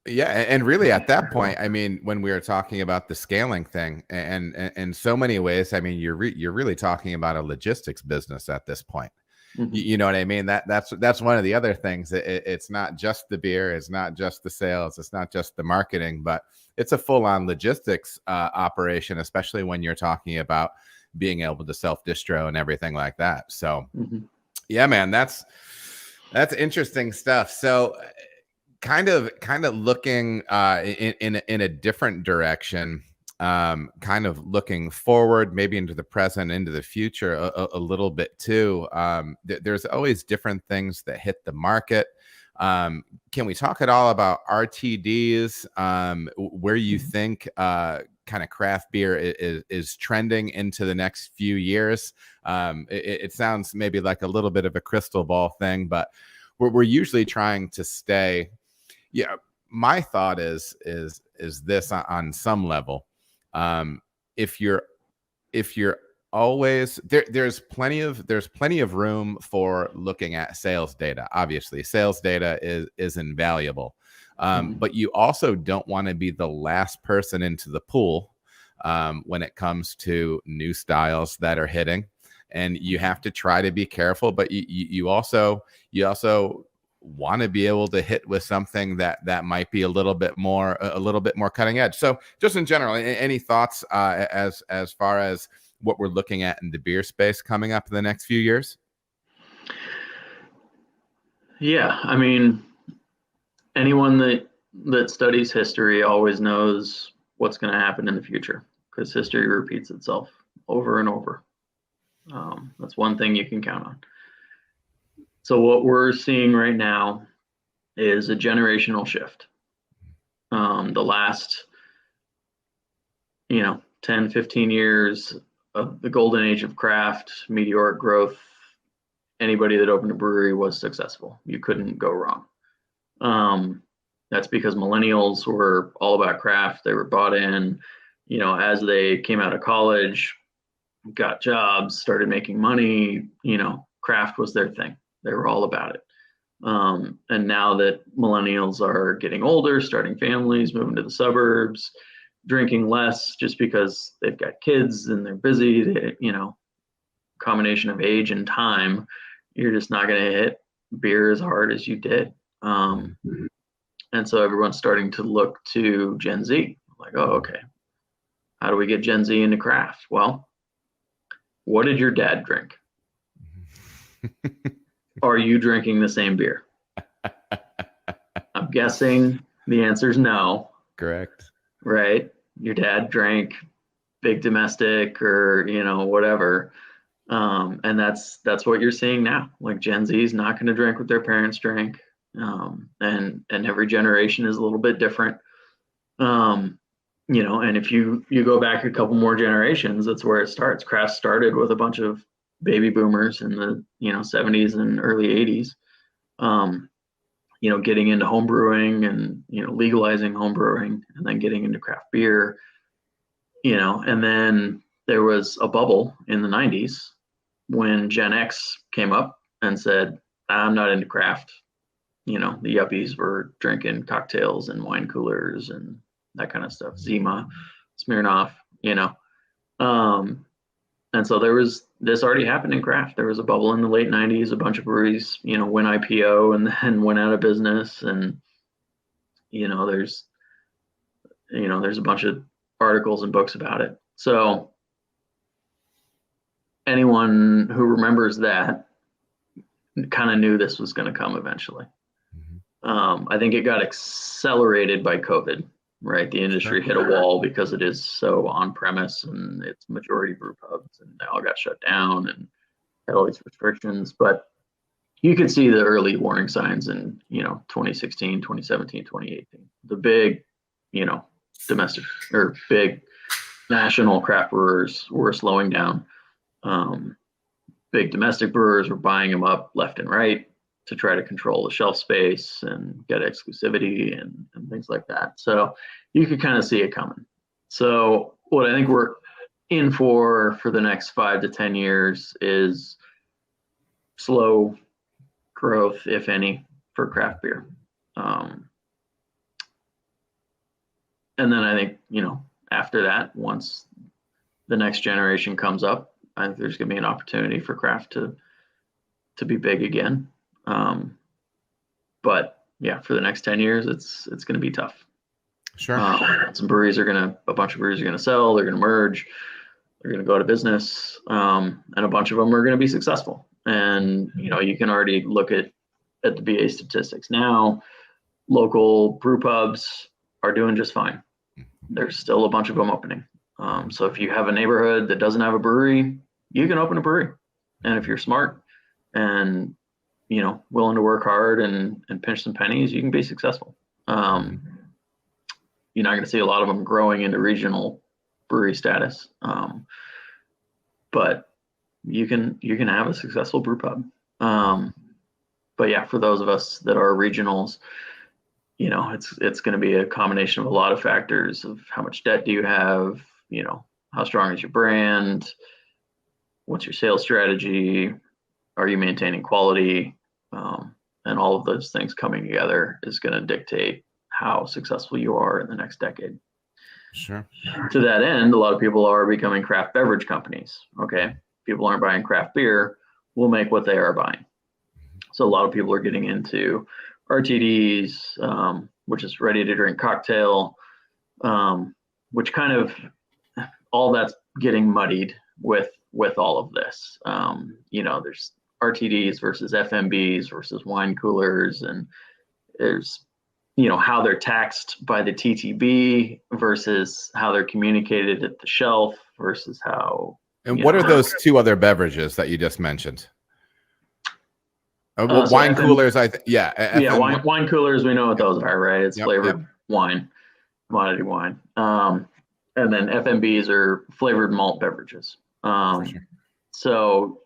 Yeah, and really at that point, I mean, when we were talking about the scaling thing, and in so many ways, I mean, you're really talking about a logistics business at this point. Mm-hmm. You know what I mean? That's one of the other things. It's not just the beer, it's not just the sales, it's not just the marketing, but it's a full-on logistics operation, especially when you're talking about being able to self-distro and everything like that. So, Mm-hmm. yeah, man, that's interesting stuff. So, kind of looking in a different direction, kind of looking forward, maybe into the present, into the future a little bit too. There's always different things that hit the market. Can we talk at all about RTDs, where you think kind of craft beer is trending into the next few years? It sounds maybe like a little bit of a crystal ball thing, but we're usually trying to stay. Yeah, my thought is this on some level. Um, if you're if you're always there's plenty of room for looking at sales data. Obviously, sales data is invaluable, Mm-hmm. but you also don't want to be the last person into the pool when it comes to new styles that are hitting. And you have to try to be careful, but you also want to be able to hit with something that might be a little bit more cutting edge. So just in general, any thoughts as far as what we're looking at in the beer space coming up in the next few years? Yeah, I mean, anyone that studies history always knows what's going to happen in the future because history repeats itself over and over. That's one thing you can count on. So what we're seeing right now is a generational shift. The last, 10, 15 years of the golden age of craft, meteoric growth, anybody that opened a brewery was successful. You couldn't go wrong. Um, that's because millennials were all about craft. They were bought in, as they came out of college, got jobs, started making money, craft was their thing. They were all about it. And now that millennials are getting older, starting families, moving to the suburbs, drinking less just because they've got kids and they're busy, combination of age and time, you're just not going to hit beer as hard as you did. Um, and so everyone's starting to look to Gen Z. Like, oh, okay, how do we get Gen Z into craft? Well, what did your dad drink? Are you drinking the same beer? I'm guessing the answer is no. Correct. Right? Your dad drank big domestic or whatever, and that's what you're seeing now. Like Gen Z is not going to drink what their parents drank, and every generation is a little bit different. And if you go back a couple more generations, that's where it starts. Craft started with a bunch of baby boomers in the 70s and early 80s. Um, getting into home brewing and legalizing home brewing, and then getting into craft beer. And then there was a bubble in the 90s when Gen X came up and said, I'm not into craft. The yuppies were drinking cocktails and wine coolers and that kind of stuff. Zima, Smirnoff, you know. Um, and so there was this already happened in craft. There was a bubble in the late 90s. A bunch of breweries, went IPO and then went out of business. And, you know, there's, there's a bunch of articles and books about it. So anyone who remembers that kind of knew this was going to come eventually. I think it got accelerated by COVID, right? The industry hit a wall because it is so on premise and it's majority brew pubs and they all got shut down and had all these restrictions. But you could see the early warning signs in, 2016, 2017, 2018. The big, domestic or big national craft brewers were slowing down. Big domestic brewers were buying them up left and right to try to control the shelf space and get exclusivity and things like that. So you could kind of see it coming. So what I think we're in for the next 5 to 10 years is slow growth, if any, for craft beer. And then I think, after that, once the next generation comes up, I think there's going to be an opportunity for craft to be big again. But yeah, for the next 10 years, it's going to be tough. Sure. A bunch of breweries are going to sell, they're going to merge, they're going to go out of business, and a bunch of them are going to be successful. And, you can already look at the BA statistics now. Local brew pubs are doing just fine. There's still a bunch of them opening. So if you have a neighborhood that doesn't have a brewery, you can open a brewery. And if you're smart and, willing to work hard and pinch some pennies, you can be successful. You're not going to see a lot of them growing into regional brewery status. But you can have a successful brew pub. But yeah, for those of us that are regionals, it's going to be a combination of a lot of factors of how much debt do you have, how strong is your brand, what's your sales strategy, are you maintaining quality, and all of those things coming together is going to dictate how successful you are in the next decade. Sure. To that end, a lot of people are becoming craft beverage companies. Okay, people aren't buying craft beer, we'll make what they are buying. So a lot of people are getting into RTDs, which is ready to drink cocktail, which kind of all that's getting muddied with all of this. There's RTDs versus FMBs versus wine coolers, and there's how they're taxed by the TTB versus how they're communicated at the shelf versus how. And what are those two other beverages that you just mentioned? Wine coolers, wine coolers. We know what those are, right? It's flavored wine, commodity wine. And then FMBs are flavored malt beverages. For sure. So,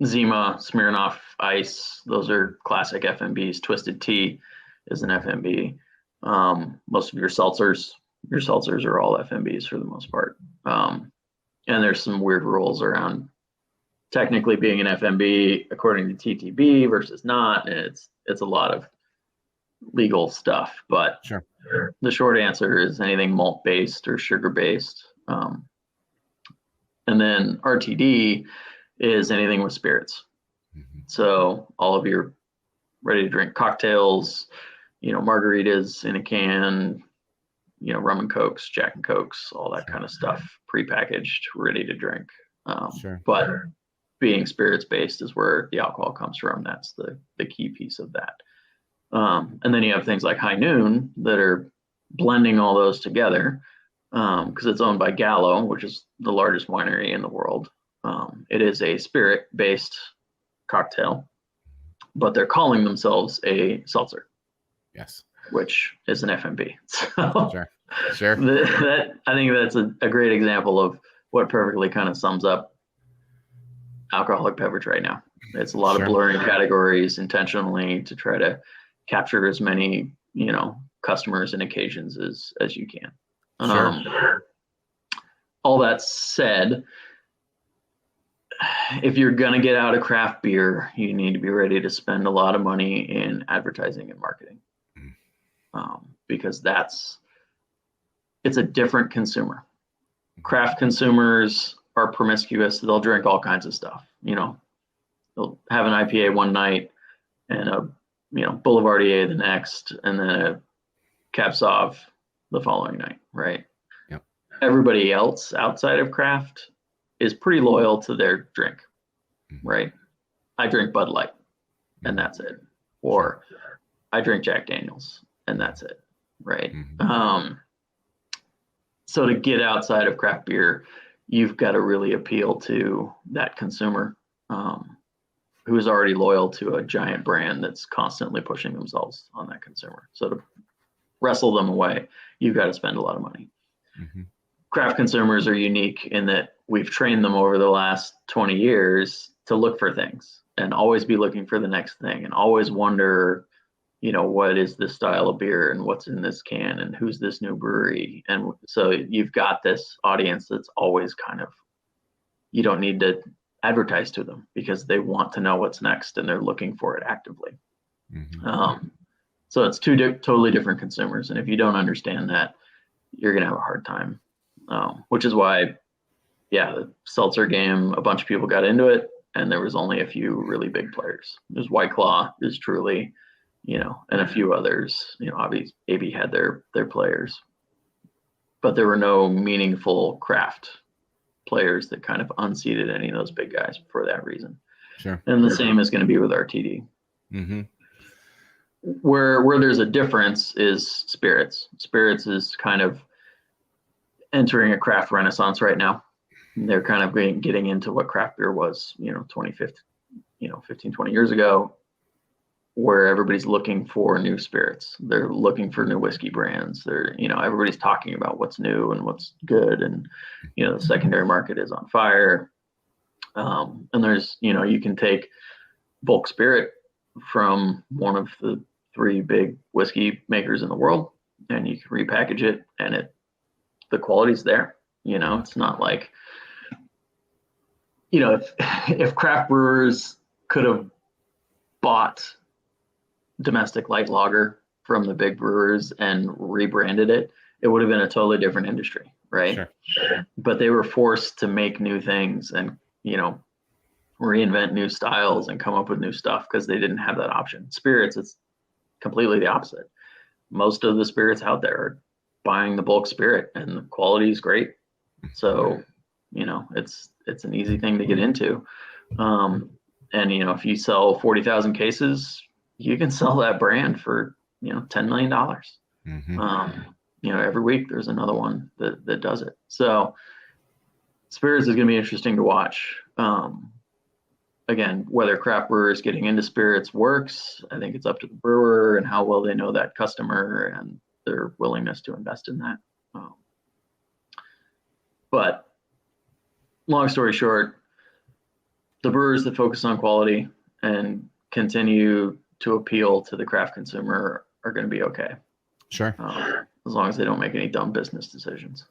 Zima, Smirnoff Ice, those are classic FMBs. Twisted Tea is an FMB. Most of your seltzers are all FMBs for the most part. And there's some weird rules around technically being an FMB according to TTB versus not. It's a lot of legal stuff, but sure. The short answer is anything malt based or sugar based. And then RTD is anything with spirits. Mm-hmm. So all of your ready to drink cocktails, margaritas in a can, rum and cokes, Jack and Cokes, all that kind of stuff, prepackaged, ready to drink. Sure. But being spirits based is where the alcohol comes from. That's the key piece of that. And then you have things like High Noon that are blending all those together because it's owned by Gallo, which is the largest winery in the world. It is a spirit based cocktail, but they're calling themselves a seltzer. Yes. Which is an FMB. So Sure. I think that's a great example of what perfectly kind of sums up alcoholic beverage right now. It's a lot of blurring categories intentionally to try to capture as many, customers and occasions as you can. All that said, if you're going to get out of craft beer, you need to be ready to spend a lot of money in advertising and marketing. Because it's a different consumer. Craft consumers are promiscuous. They'll drink all kinds of stuff. They'll have an IPA one night and a Boulevardier the next, and then a Cab Sauv the following night, right? Yep. Everybody else outside of craft is pretty loyal to their drink, right? I drink Bud Light, and that's it. Or I drink Jack Daniels, and that's it, right? So to get outside of craft beer, you've got to really appeal to that consumer who is already loyal to a giant brand that's constantly pushing themselves on that consumer. So to wrestle them away, you've got to spend a lot of money. Craft consumers are unique in that we've trained them over the last 20 years to look for things and always be looking for the next thing and always wonder, what is this style of beer and what's in this can and who's this new brewery. And so you've got this audience that's always kind of, you don't need to advertise to them because they want to know what's next and they're looking for it actively. So it's two totally different consumers. And if you don't understand that, you're going to have a hard time, which is why, yeah, the seltzer game, a bunch of people got into it, and there was only a few really big players. There's White Claw, is Truly, and a few others. Obviously, AB had their players, but there were no meaningful craft players that kind of unseated any of those big guys for that reason. Sure. And the same is going to be with RTD. Mm-hmm. Where there's a difference is spirits. Spirits is kind of entering a craft renaissance right now. They're kind of getting into what craft beer was, 15, 20 years ago, where everybody's looking for new spirits. They're looking for new whiskey brands. Everybody's talking about what's new and what's good. And, the secondary market is on fire. And there's, you can take bulk spirit from one of the 3 big whiskey makers in the world, and you can repackage it, and the quality's there. It's not like, if craft brewers could have bought domestic light lager from the big brewers and rebranded it, it would have been a totally different industry, right? Sure. But they were forced to make new things and, reinvent new styles and come up with new stuff because they didn't have that option. Spirits, it's completely the opposite. Most of the spirits out there are buying the bulk spirit, and the quality is great. So, it's an easy thing to get into. And, if you sell 40,000 cases, you can sell that brand for, $10 million. Mm-hmm. Every week there's another one that does it. So spirits is going to be interesting to watch. Again, whether craft brewers getting into spirits works, I think it's up to the brewer and how well they know that customer and their willingness to invest in that. But long story short, the brewers that focus on quality and continue to appeal to the craft consumer are going to be okay. Sure. As long as they don't make any dumb business decisions.